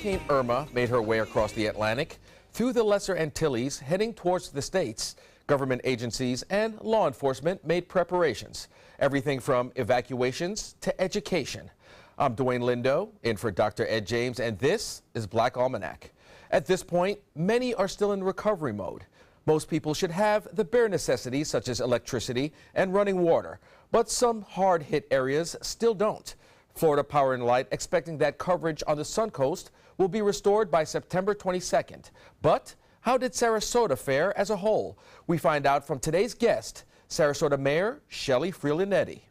Hurricane Irma made her way across the Atlantic, through the Lesser Antilles, heading towards the States. Government agencies and law enforcement made preparations. Everything from evacuations to education. I'm Dwayne Lindo, in for Dr. Ed James, and this is Black Almanac. At this point, many are still in recovery mode. Most people should have the bare necessities such as electricity and running water, but some hard-hit areas still don't. Florida Power and Light expecting that coverage on the Suncoast will be restored by September 22nd. But how did Sarasota fare as a whole? We find out from today's guest, Sarasota Mayor Shelley Freeland-Eddy.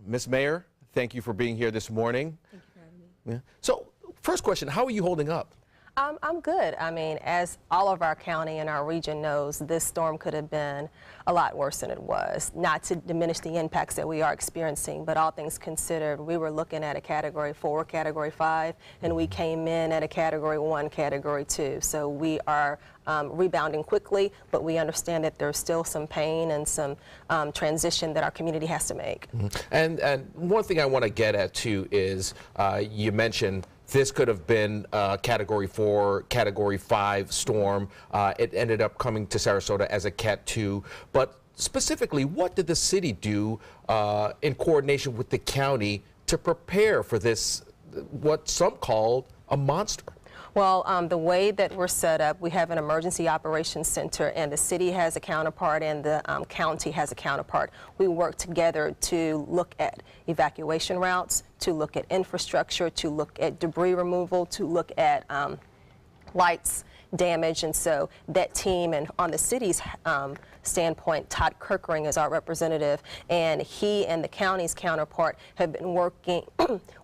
Miss Mayor, thank you for being here this morning. Thank you for having me. Yeah. So, first question, how are you holding up? I'm good. I mean, as all of our county and our region knows, this storm could have been a lot worse than it was. Not to diminish the impacts that we are experiencing, but all things considered, we were looking at a Category 4, Category 5, and we came in at a Category 1, Category 2. So we are rebounding quickly, but we understand that there's still some pain and some transition that our community has to make. And one thing I want to get at too is you mentioned this could have been a Category 4, Category 5 storm. It ended up coming to Sarasota as a Cat 2. But specifically, what did the city do in coordination with the county to prepare for this, what some called a monster? Well, the way that we're set up, we have an emergency operations center, and the city has a counterpart and the county has a counterpart. We work together to look at evacuation routes, to look at infrastructure, to look at debris removal, to look at lights damage. And so that team, and on the city's standpoint, Todd Kirkering is our representative, and he and the county's counterpart have been working,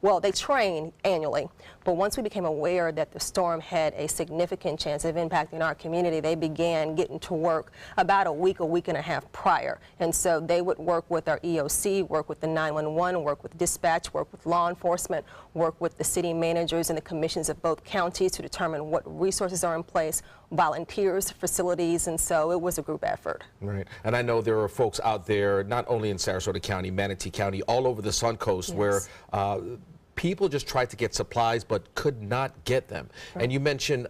well, they train annually, but once we became aware that the storm had a significant chance of impacting our community, they began getting to work about a week and a half prior. And so they would work with our EOC, work with the 911, work with dispatch, work with law enforcement, work with the city managers and the commissions of both counties to determine what resources are in place, volunteers, facilities, and so it was a group effort. Right, and I know there are folks out there, not only in Sarasota County, Manatee County, all over the Suncoast, yes, where people just tried to get supplies but could not get them. Right. And you mentioned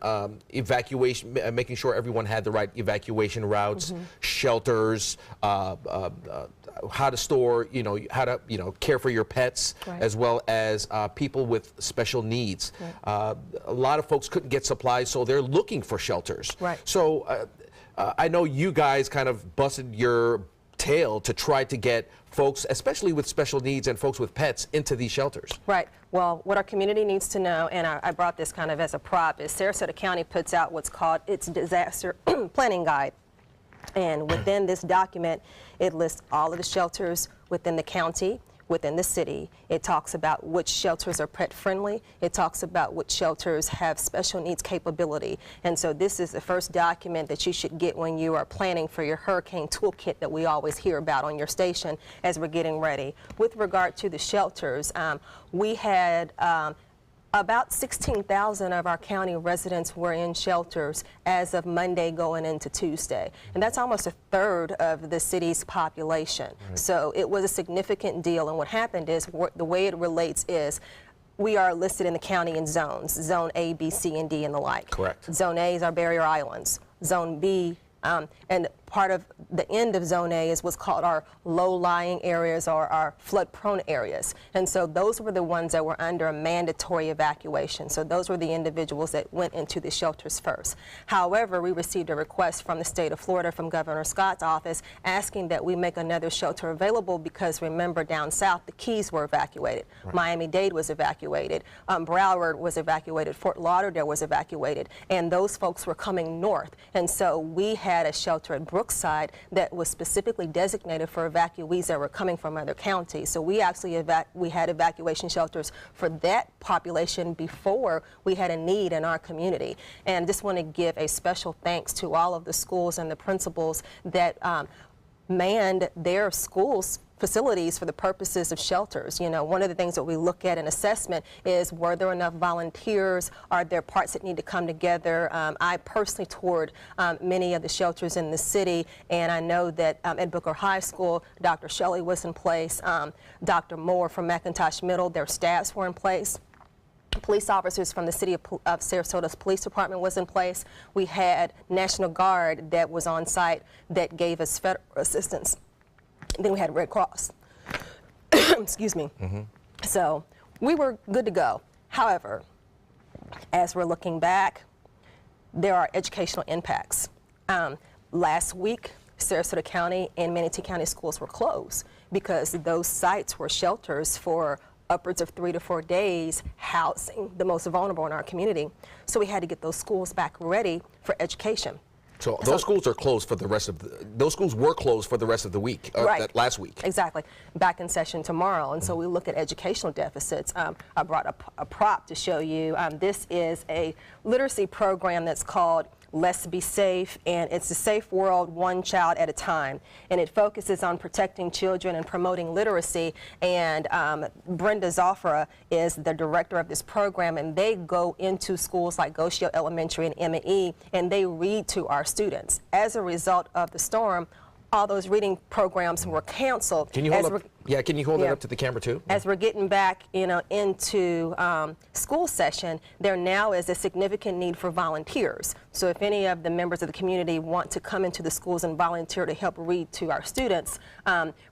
evacuation, making sure everyone had the right evacuation routes, shelters, how to store, how to, care for your pets, right, as well as people with special needs. Right. A lot of folks couldn't get supplies, so they're looking for shelters. Right. So I know you guys kind of busted your tail to try to get folks, especially with special needs and folks with pets, into these shelters. Right. Well, what our community needs to know, and I brought this kind of as a prop, is Sarasota County puts out what's called its disaster planning guide. And within this document, it lists all of the shelters within the county, within the city. It talks about which shelters are pet friendly. It talks about which shelters have special needs capability. And so this is the first document that you should get when you are planning for your hurricane toolkit that we always hear about on your station as we're getting ready. With regard to the shelters, we had about 16,000 of our county residents were in shelters as of Monday going into Tuesday. And that's almost a third of the city's population. Right. So it was a significant deal. And what happened is, the way it relates is, we are listed in the county in zones, zone A, B, C, and D, and the like. Correct. Zone A is our barrier islands. Zone B, and part of the end of Zone A is what's called our low-lying areas or our flood-prone areas. And so those were the ones that were under a mandatory evacuation. So those were the individuals that went into the shelters first. However, we received a request from the state of Florida, from Governor Scott's office, asking that we make another shelter available because, remember, down south, the Keys were evacuated. Right. Miami-Dade was evacuated. Broward was evacuated. Fort Lauderdale was evacuated. And those folks were coming north. And so we had a shelter at Brookside that was specifically designated for evacuees that were coming from other counties. So we actually we had evacuation shelters for that population before we had a need in our community. And just want to give a special thanks to all of the schools and the principals that manned their schools facilities for the purposes of shelters. You know, one of the things that we look at in assessment is, were there enough volunteers? Are there parts that need to come together? I personally toured many of the shelters in the city, and I know that at Booker High School, Dr. Shelley was in place, Dr. Moore from McIntosh Middle, their staffs were in place. Police officers from the city of Sarasota's police department was in place. We had National Guard that was on site that gave us federal assistance. Then we had Red Cross. Excuse me. So we were good to go. However, as we're looking back, there are educational impacts. Last week, Sarasota County and Manatee County schools were closed because those sites were shelters for upwards of 3 to 4 days, housing the most vulnerable in our community. So we had to get those schools back ready for education. So those schools are closed for the rest of those schools were closed for the rest of the week, right. Last week. Exactly. Back in session tomorrow. And so we look at educational deficits. I brought a prop to show you. This is a literacy program that's called Let's Be Safe, and it's a safe world, one child at a time. And it focuses on protecting children and promoting literacy. And Brenda Zoffra is the director of this program, and they go into schools like Goshio Elementary and M&E, and they read to our students. As a result of the storm, all those reading programs were canceled. Can you hold up? Yeah, can you hold it up to the camera too? As we're getting back, you know, into school session, there now is a significant need for volunteers. So if any of the members of the community want to come into the schools and volunteer to help read to our students,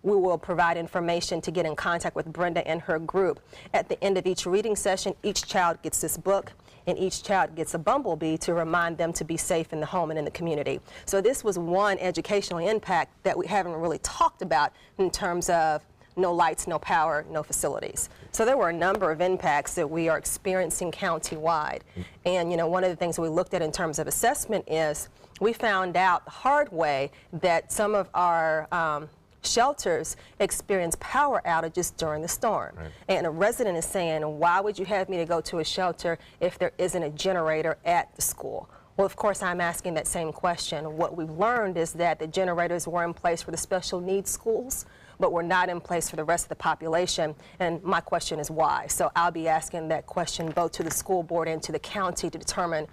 we will provide information to get in contact with Brenda and her group. At the end of each reading session, each child gets this book, and each child gets a bumblebee to remind them to be safe in the home and in the community. So this was one educational impact that we haven't really talked about in terms of no lights, no power, no facilities. So there were a number of impacts that we are experiencing countywide. And you know, one of the things we looked at in terms of assessment is we found out the hard way that some of our shelters experience power outages during the storm. Right. And a resident is saying, why would you have me to go to a shelter if there isn't a generator at the school? Well, of course, I'm asking that same question. What we've learned is that the generators were in place for the special needs schools, but were not in place for the rest of the population. And my question is why? So I'll be asking that question both to the school board and to the county to determine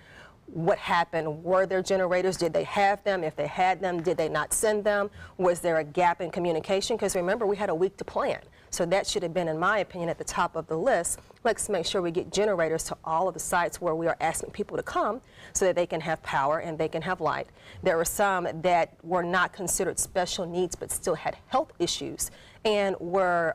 what happened. Were there generators? Did they have them? If they had them, did they not send them? Was there a gap in communication? Because remember, we had a week to plan. So that should have been, in my opinion, at the top of the list. Let's make sure we get generators to all of the sites where we are asking people to come so that they can have power and they can have light. There were some that were not considered special needs but still had health issues and were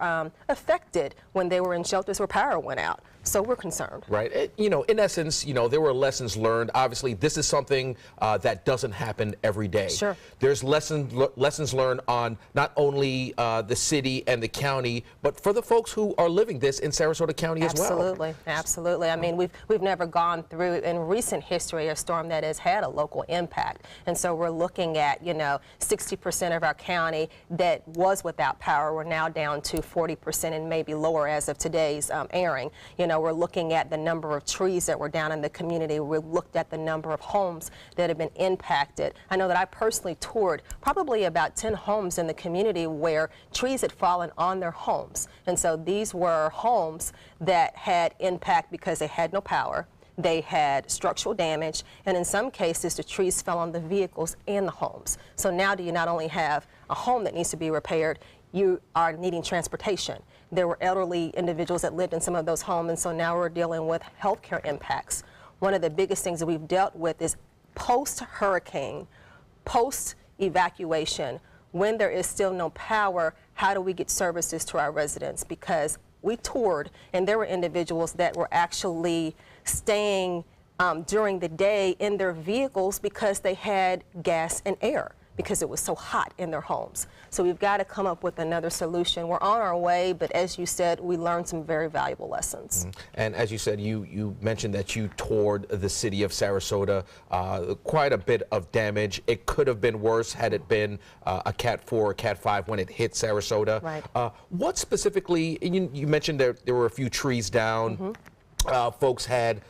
affected when they were in shelters where power went out. So we're concerned. Right. You know, in essence, you know, there were lessons learned. Obviously, this is something that doesn't happen every day. Sure. There's lessons learned on not only the city and the county, but for the folks who are living this in Sarasota County as well. Absolutely. Absolutely. I mean, we've never gone through in recent history a storm that has had a local impact. And so we're looking at, you know, 60% of our county that was without power. We're now down to 40% and maybe lower as of today's airing. You know, we're looking at the number of trees that were down in the community. We looked at the number of homes that have been impacted. I know that I personally toured probably about 10 homes in the community where trees had fallen on their homes. And so these were homes that had impact because they had no power. They had structural damage, and in some cases, the trees fell on the vehicles and the homes. So now do you not only have a home that needs to be repaired, you are needing transportation. There were elderly individuals that lived in some of those homes, and so now we're dealing with healthcare impacts. One of the biggest things that we've dealt with is post-hurricane, post-evacuation, when there is still no power, how do we get services to our residents? Because we toured, and there were individuals that were actually staying during the day in their vehicles because they had gas and air, because it was so hot in their homes. So we've got to come up with another solution. We're on our way, but as you said, we learned some very valuable lessons. And as you said, you mentioned that you toured the city of Sarasota, quite a bit of damage. It could have been worse had it been a Cat 4 or Cat 5 when it hit Sarasota. Right. What specifically, you mentioned there were a few trees down. folks had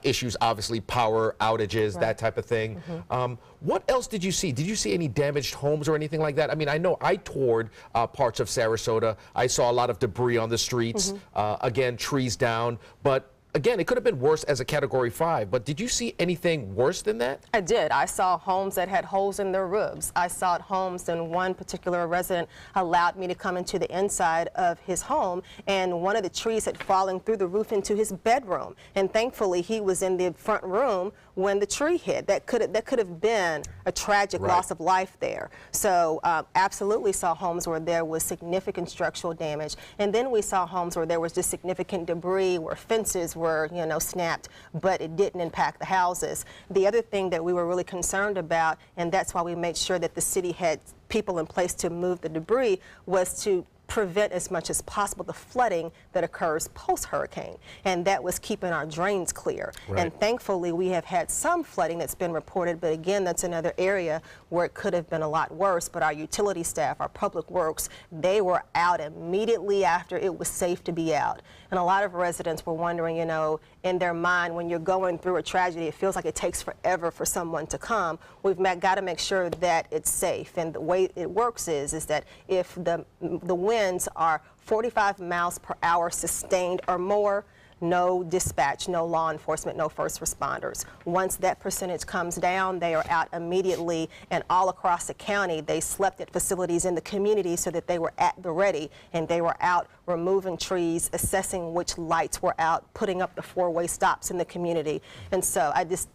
issues, obviously power outages, Right. that type of thing. What else did you see? Did you see any damaged homes or anything like that? I mean, I know I toured parts of Sarasota. I saw a lot of debris on the streets, again, trees down, but again, it could have been worse as a Category 5, but did you see anything worse than that? I did. I saw homes that had holes in their roofs. I saw homes, and one particular resident allowed me to come into the inside of his home, and one of the trees had fallen through the roof into his bedroom. And thankfully, he was in the front room when the tree hit. That could have been a tragic Right. loss of life there. So absolutely saw homes where there was significant structural damage. And then we saw homes where there was just significant debris, where fences were, snapped, but it didn't impact the houses. The other thing that we were really concerned about, and that's why we made sure that the city had people in place to move the debris, was to prevent as much as possible the flooding that occurs post-hurricane, and that was keeping our drains clear. Right. And thankfully we have had some flooding that's been reported, but again, that's another area where it could have been a lot worse. But our utility staff, our public works, they were out immediately after it was safe to be out. And a lot of residents were wondering, in their mind, when you're going through a tragedy, it feels like it takes forever for someone to come. We've got to make sure that it's safe. And the way it works is that if the winds are 45 miles per hour sustained or more, no dispatch, no law enforcement, no first responders. Once that percentage comes down, they are out immediately, and all across the county, they slept at facilities in the community so that they were at the ready, and they were out removing trees, assessing which lights were out, putting up the four-way stops in the community. And so I just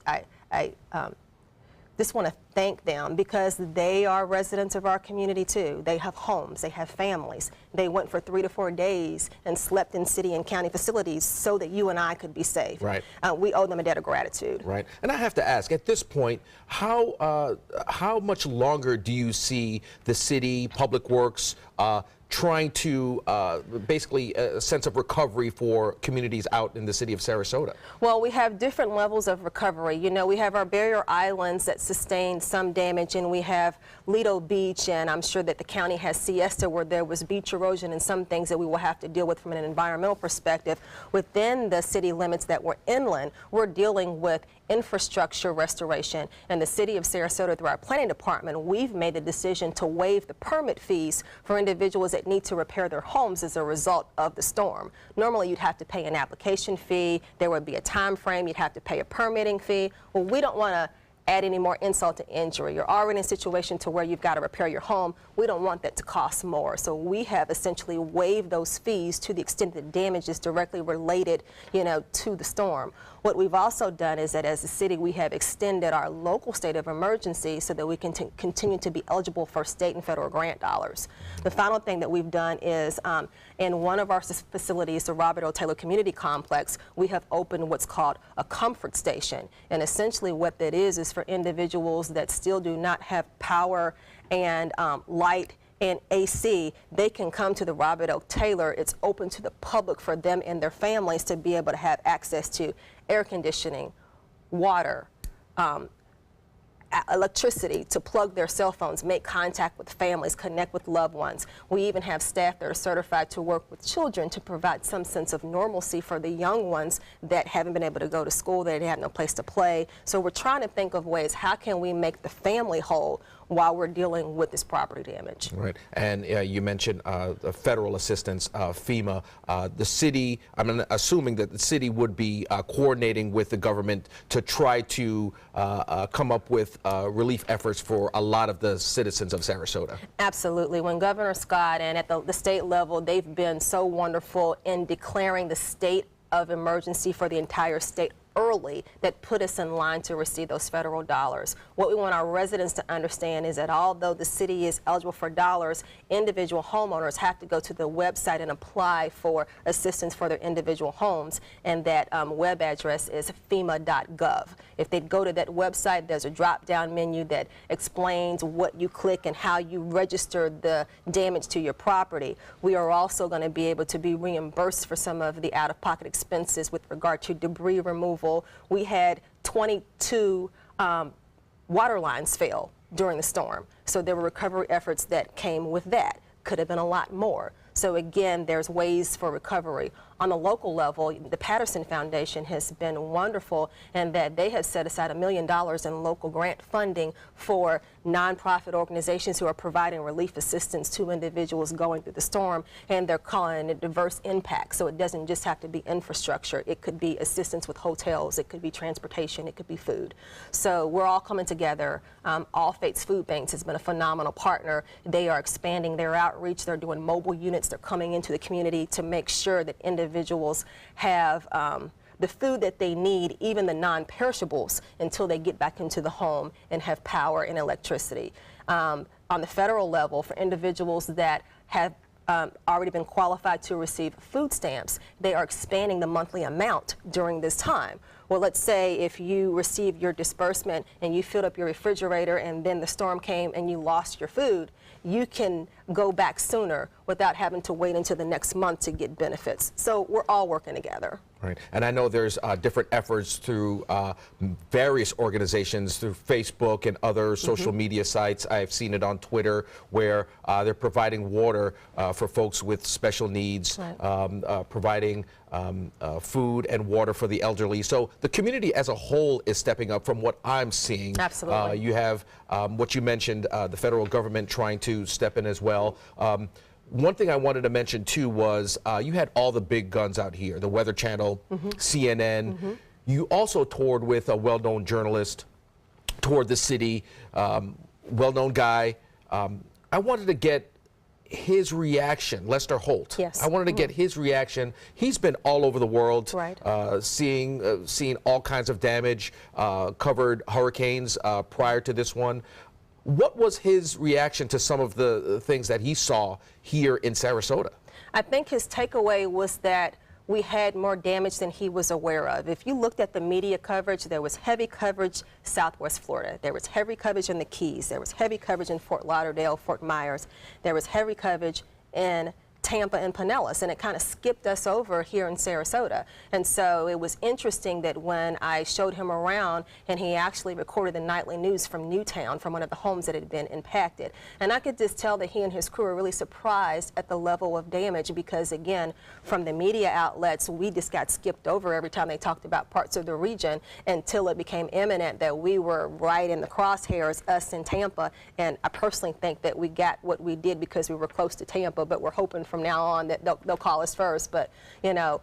want to thank them, because they are residents of our community too. They have homes, they have families. They went for 3 to 4 days and slept in city and county facilities so that you and I could be safe. Right. We owe them a debt of gratitude. Right. And I have to ask, at this point, how much longer do you see the city, Public Works, trying to basically a sense of recovery for communities out in the city of Sarasota? Well, we have different levels of recovery. We have our barrier islands that sustained some damage, and we have Lido Beach, and I'm sure that the county has Siesta, where there was beach erosion and some things that we will have to deal with from an environmental perspective. Within the city limits that were inland, we're dealing with infrastructure restoration. And the city of Sarasota, through our planning department, we've made the decision to waive the permit fees for individuals that need to repair their homes as a result of the storm. Normally you'd have to pay an application fee, there would be a time frame, you'd have to pay a permitting fee. Well, we don't want to add any more insult to injury. You're already in a situation to where you've got to repair your home. We don't want that to cost more. So we have essentially waived those fees to the extent that damage is directly related, to the storm. What we've also done is that as a city, we have extended our local state of emergency so that we can continue to be eligible for state and federal grant dollars. The final thing that we've done is in one of our facilities, the Robert O. Taylor Community Complex, we have opened what's called a comfort station. And essentially what that is for individuals that still do not have power and light and AC, they can come to the Robert O. Taylor. It's open to the public for them and their families to be able to have access to air conditioning, water, electricity, to plug their cell phones, make contact with families, connect with loved ones. We even have staff that are certified to work with children to provide some sense of normalcy for the young ones that haven't been able to go to school, that have no place to play. So we're trying to think of ways, how can we make the family whole while we're dealing with this property damage. Right. And you mentioned the federal assistance, FEMA. The city, I'm assuming that the city would be coordinating with the government to try to come up with relief efforts for a lot of the citizens of Sarasota. Absolutely. When Governor Scott and at the state level, they've been so wonderful in declaring the state of emergency for the entire state early, that put us in line to receive those federal dollars. What we want our residents to understand is that although the city is eligible for dollars, individual homeowners have to go to the website and apply for assistance for their individual homes, and that web address is FEMA.gov. If they go to that website, there's a drop-down menu that explains what you click and how you register the damage to your property. We are also going to be able to be reimbursed for some of the out-of-pocket expenses with regard to debris removal. We had 22 water lines fail during the storm. So there were recovery efforts that came with that. Could have been a lot more. So again, there's ways for recovery. On the local level, the Patterson Foundation has been wonderful in that they have set aside $1 million in local grant funding for nonprofit organizations who are providing relief assistance to individuals going through the storm, and they're calling it diverse impact. So it doesn't just have to be infrastructure. It could be assistance with hotels, it could be transportation, it could be food. So we're all coming together. All Faiths Food Banks has been a phenomenal partner. They are expanding their outreach. They're doing mobile units. They're coming into the community to make sure that individuals have the food that they need, even the non-perishables, until they get back into the home and have power and electricity. On the federal level, for individuals that have already been qualified to receive food stamps, they are expanding the monthly amount during this time. Well, let's say if you received your disbursement and you filled up your refrigerator and then the storm came and you lost your food, you can go back sooner without having to wait until the next month to get benefits. So we're all working together. Right. And I know there's different efforts through various organizations, through Facebook and other social media sites. I've seen it on Twitter where they're providing water for folks with special needs, right. Providing food and water for the elderly. So the community as a whole is stepping up from what I'm seeing. Absolutely. You have what you mentioned, the federal government trying to step in as well. One thing I wanted to mention too was you had all the big guns out here, the Weather Channel, CNN. You also toured with a well-known journalist, toured the city, well-known guy. I wanted to get his reaction, Lester Holt. Yes. I wanted to get his reaction. He's been all over the world, right. seeing all kinds of damage, covered hurricanes prior to this one. What was his reaction to some of the things that he saw here in Sarasota? I think his takeaway was that we had more damage than he was aware of. If you looked at the media coverage, there was heavy coverage Southwest Florida. There was heavy coverage in the Keys. There was heavy coverage in Fort Lauderdale, Fort Myers. There was heavy coverage in Tampa and Pinellas, and it kind of skipped us over here in Sarasota. And so it was interesting that when I showed him around and he actually recorded the nightly news from Newtown, from one of the homes that had been impacted. And I could just tell that he and his crew were really surprised at the level of damage because, again, from the media outlets, we just got skipped over every time they talked about parts of the region until it became imminent that we were right in the crosshairs, us in Tampa. And I personally think that we got what we did because we were close to Tampa, but we're hoping from now on that they'll call us first. But, you know,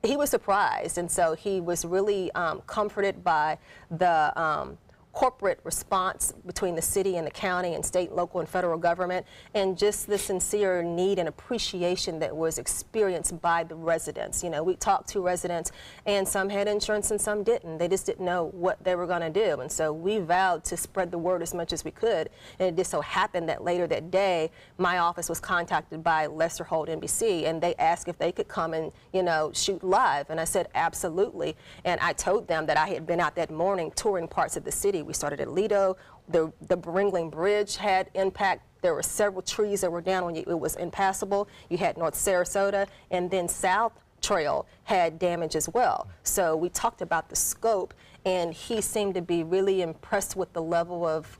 he was surprised, and so he was really comforted by the corporate response between the city and the county and state, local, and federal government, and just the sincere need and appreciation that was experienced by the residents. You know, we talked to residents, and some had insurance and some didn't. They just didn't know what they were going to do, and so we vowed to spread the word as much as we could. And it just so happened that later that day, my office was contacted by Lester Holt NBC, and they asked if they could come and, you know, shoot live, and I said absolutely. And I told them that I had been out that morning touring parts of the city. We started at Lido. The Bringling Bridge had impact. There were several trees that were down when it was impassable. You had North Sarasota, and then South Trail had damage as well. So we talked about the scope, and he seemed to be really impressed with the level of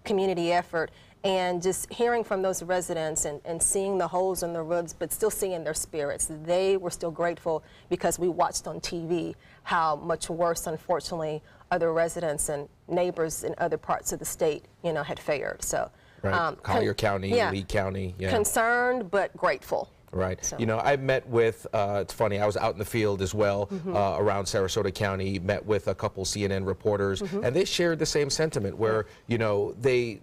community effort. And just hearing from those residents and seeing the holes in the roofs, but still seeing their spirits. They were still grateful because we watched on TV how much worse, unfortunately, other residents and neighbors in other parts of the state, you know, had fared. So, right. Collier County, yeah, Lee County. Yeah. Concerned, but grateful. Right. So. You know, I met with, it's funny, I was out in the field as well around Sarasota County, met with a couple CNN reporters, and they shared the same sentiment where, you know, they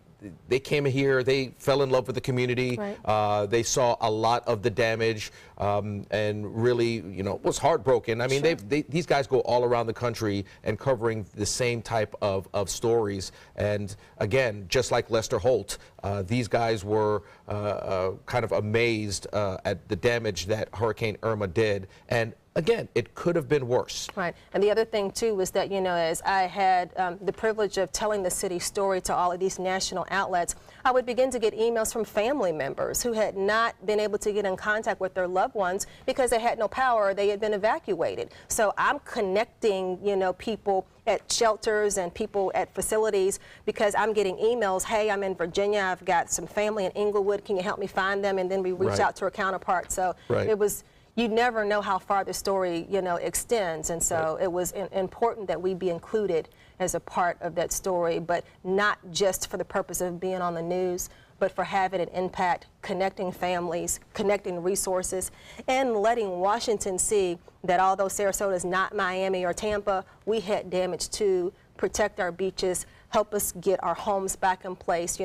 came here, they fell in love with the community, right. They saw a lot of the damage and really, you know, was heartbroken. I mean, sure. These guys go all around the country and covering the same type of stories. And again, just like Lester Holt, these guys were kind of amazed at the damage that Hurricane Irma did. And again, it could have been worse. Right. And the other thing, too, was that, you know, as I had the privilege of telling the city's story to all of these national outlets, I would begin to get emails from family members who had not been able to get in contact with their loved ones because they had no power or they had been evacuated. So I'm connecting, you know, people at shelters and people at facilities because I'm getting emails, hey, I'm in Virginia, I've got some family in Inglewood, can you help me find them? And then we reach right. out to our counterpart. So right. it was, you never know how far the story, extends. And so it was important that we be included as a part of that story, but not just for the purpose of being on the news, but for having an impact, connecting families, connecting resources, and letting Washington see that although Sarasota is not Miami or Tampa, we had damage to protect our beaches, help us get our homes back in place,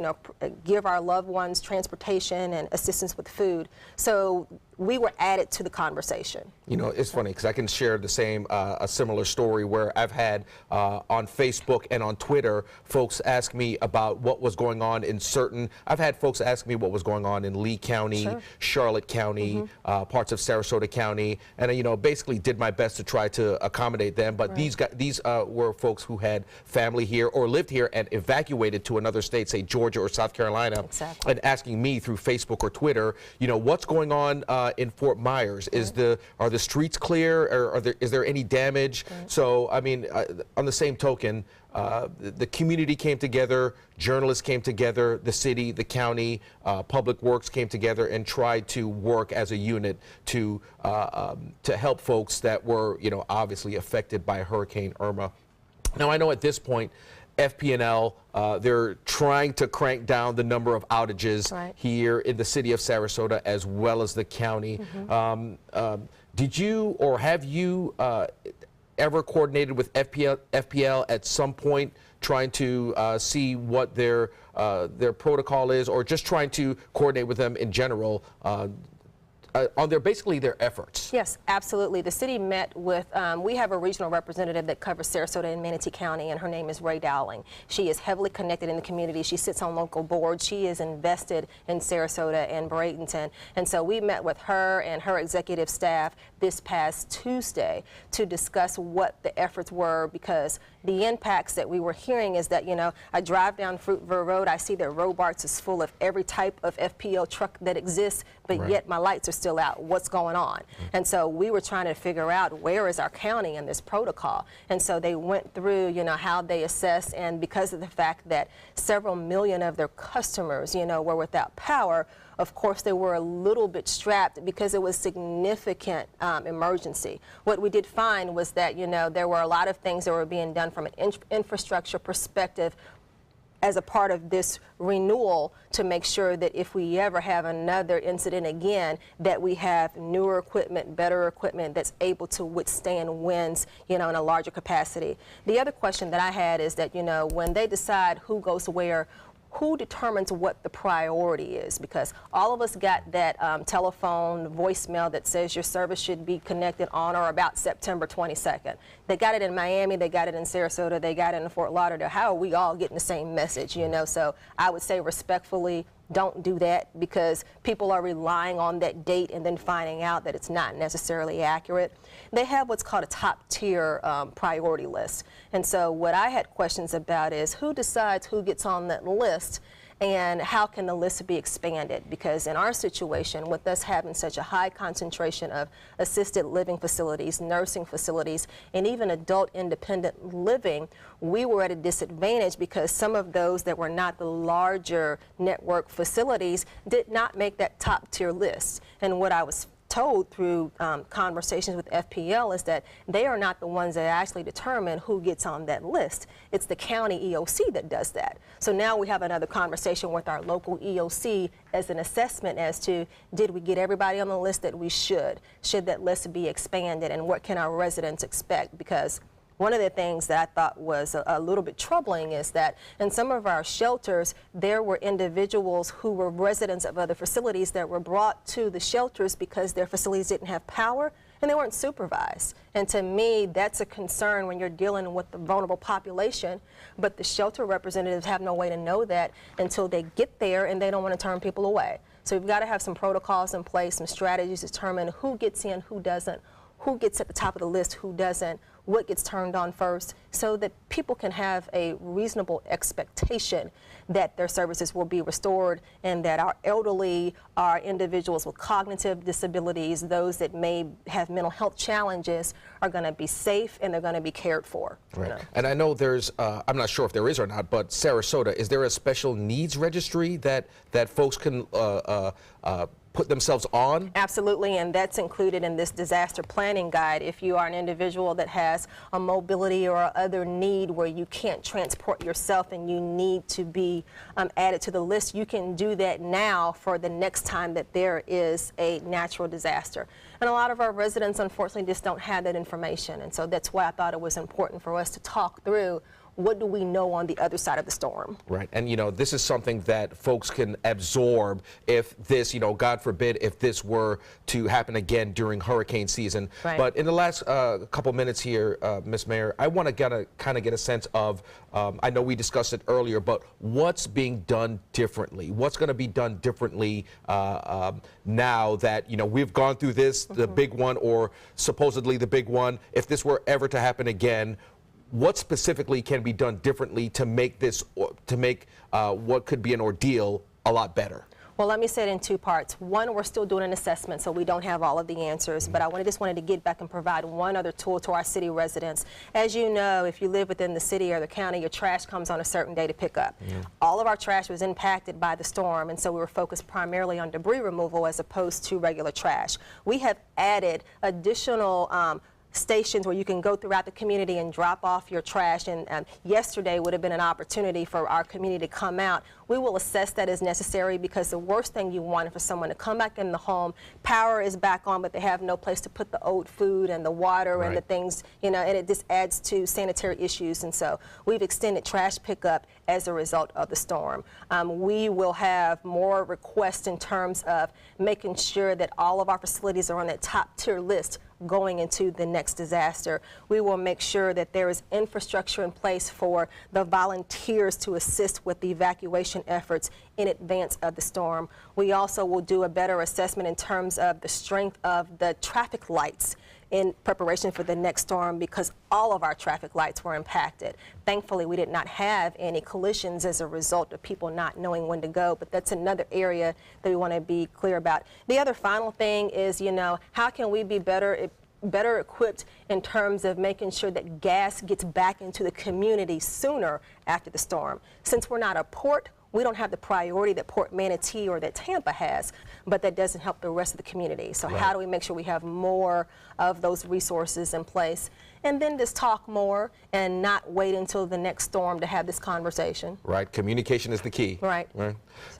give our loved ones transportation and assistance with food. So we were added to the conversation. It's funny because I can share the same, a similar story where I've had on Facebook and on Twitter, folks ask me about what was going on in I've had folks ask me what was going on in Lee County, Sure. Charlotte County, parts of Sarasota County, and basically did my best to try to accommodate them. But these were folks who had family here or lived here and evacuated to another state, say Georgia or South Carolina, Exactly. and asking me through Facebook or Twitter, what's going on in Fort Myers? Are the streets clear, or is there any damage? So, I mean, on the same token, the community came together, journalists came together, the city, the county, Public Works came together and tried to work as a unit to help folks that were, obviously affected by Hurricane Irma. Now, I know at this point, FP&L, they're trying to crank down the number of outages here in the city of Sarasota as well as the county. Did you or have you ever coordinated with FPL at some point, trying to see what their protocol is, or just trying to coordinate with them in general on basically their efforts? Yes, absolutely. The city met with, we have a regional representative that covers Sarasota and Manatee County, and her name is Ray Dowling. She is heavily connected in the community. She sits on local boards. She is invested in Sarasota and Bradenton. And so we met with her and her executive staff this past Tuesday to discuss what the efforts were, because the impacts that we were hearing is that, I drive down Fruitville Road, I see that Robarts is full of every type of FPL truck that exists, but yet my lights are still out. What's going on? And so we were trying to figure out, where is our county in this protocol? And so they went through, how they assess, and because of the fact that several million of their customers, were without power, of course, they were a little bit strapped because it was significant emergency. What we did find was that, there were a lot of things that were being done from an infrastructure perspective as a part of this renewal, to make sure that if we ever have another incident again, that we have newer equipment, better equipment that's able to withstand winds, in a larger capacity. The other question that I had is that, when they decide who goes where, who determines what the priority is? Because all of us got that telephone voicemail that says your service should be connected on or about September 22nd. They got it in Miami, they got it in Sarasota, they got it in Fort Lauderdale. How are we all getting the same message, So I would say respectfully, don't do that, because people are relying on that date and then finding out that it's not necessarily accurate. They have what's called a top tier priority list. And so what I had questions about is who decides who gets on that list, and how can the list be expanded? Because in our situation, with us having such a high concentration of assisted living facilities, nursing facilities, and even adult independent living, we were at a disadvantage because some of those that were not the larger network facilities did not make that top tier list. And what I was told through conversations with FPL is that they are not the ones that actually determine who gets on that list. It's the county EOC that does that. So now we have another conversation with our local EOC as an assessment as to, did we get everybody on the list that we should? Should that list be expanded, and what can our residents expect? Because one of the things that I thought was a little bit troubling is that in some of our shelters, there were individuals who were residents of other facilities that were brought to the shelters because their facilities didn't have power and they weren't supervised. And to me, that's a concern when you're dealing with the vulnerable population, but the shelter representatives have no way to know that until they get there, and they don't want to turn people away. So we've got to have some protocols in place, some strategies to determine who gets in, who doesn't, who gets at the top of the list, who doesn't, what gets turned on first, so that people can have a reasonable expectation that their services will be restored, and that our elderly, our individuals with cognitive disabilities, those that may have mental health challenges, are going to be safe and they're going to be cared for. Right. And I know there's, I'm not sure if there is or not, but Sarasota, is there a special needs registry that folks can put themselves on? Absolutely, and that's included in this disaster planning guide. If you are an individual that has a mobility or other need where you can't transport yourself and you need to be added to the list, you can do that now for the next time that there is a natural disaster. And a lot of our residents, unfortunately, just don't have that information, and so that's why I thought it was important for us to talk through what do we know on the other side of the storm. Right, and you know, this is something that folks can absorb if this, you know, God forbid, if this were to happen again during hurricane season. Right. But in the last couple minutes here, Ms. Mayor, I want to kind of get a sense of, I know we discussed it earlier, but what's being done differently? What's going to be done differently now that, you know, we've gone through this, the big one, or supposedly the big one? If this were ever to happen again, what specifically can be done differently to make this, what could be an ordeal a lot better? Well, let me say it in two parts. One, we're still doing an assessment, so we don't have all of the answers, but I just wanted to get back and provide one other tool to our city residents. As you know, if you live within the city or the county, your trash comes on a certain day to pick up. All of our trash was impacted by the storm, and so we were focused primarily on debris removal as opposed to regular trash. We have added additional stations where you can go throughout the community and drop off your trash, and yesterday would have been an opportunity for our community to come out. We will assess that as necessary, because the worst thing you want is for someone to come back in the home, power is back on, but they have no place to put the old food and the water and the things, you know, and it just adds to sanitary issues. And so we've extended trash pickup as a result of the storm. We will have more requests in terms of making sure that all of our facilities are on that top tier list going into the next disaster. We will make sure that there is infrastructure in place for the volunteers to assist with the evacuation efforts in advance of the storm. We also will do a better assessment in terms of the strength of the traffic lights in preparation for the next storm, because all of our traffic lights were impacted. Thankfully, we did not have any collisions as a result of people not knowing when to go, but that's another area that we want to be clear about. The other final thing is, you know, how can we be better equipped in terms of making sure that gas gets back into the community sooner after the storm? Since we're not a port, we don't have the priority that Port Manatee or that Tampa has, but that doesn't help the rest of the community. So how do we make sure we have more of those resources in place? And then just talk more and not wait until the next storm to have this conversation. Right, communication is the key. Right.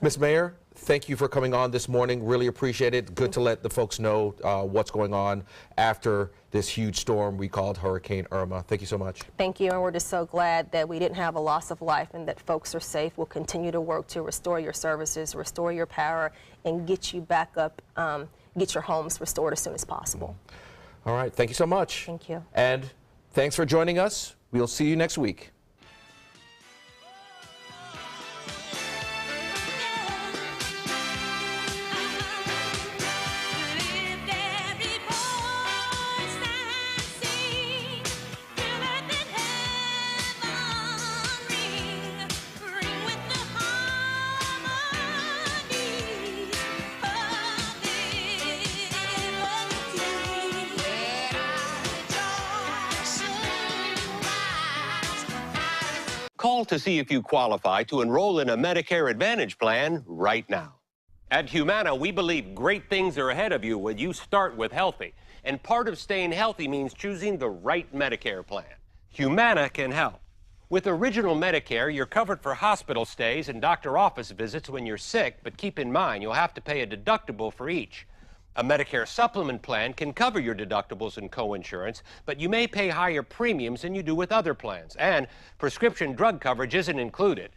Ms. Mayor, thank you for coming on this morning. Really appreciate it. Good to let the folks know what's going on after this huge storm we called Hurricane Irma. Thank you so much. Thank you, and we're just so glad that we didn't have a loss of life and that folks are safe. We'll continue to work to restore your services, restore your power, and get you back up, get your homes restored as soon as possible. All right, thank you so much. Thank you. And thanks for joining us. We'll see you next week. Call to see if you qualify to enroll in a Medicare Advantage plan right now. At Humana, we believe great things are ahead of you when you start with healthy. And part of staying healthy means choosing the right Medicare plan. Humana can help. With Original Medicare, you're covered for hospital stays and doctor office visits when you're sick, but keep in mind you'll have to pay a deductible for each. A Medicare supplement plan can cover your deductibles and coinsurance, but you may pay higher premiums than you do with other plans, and prescription drug coverage isn't included.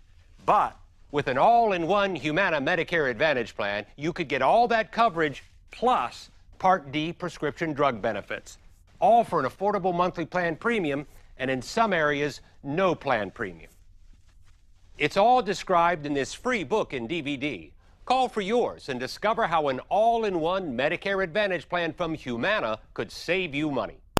But with an all-in-one Humana Medicare Advantage plan, you could get all that coverage plus Part D prescription drug benefits, all for an affordable monthly plan premium, and in some areas, no plan premium. It's all described in this free book and DVD. Call for yours and discover how an all-in-one Medicare Advantage plan from Humana could save you money.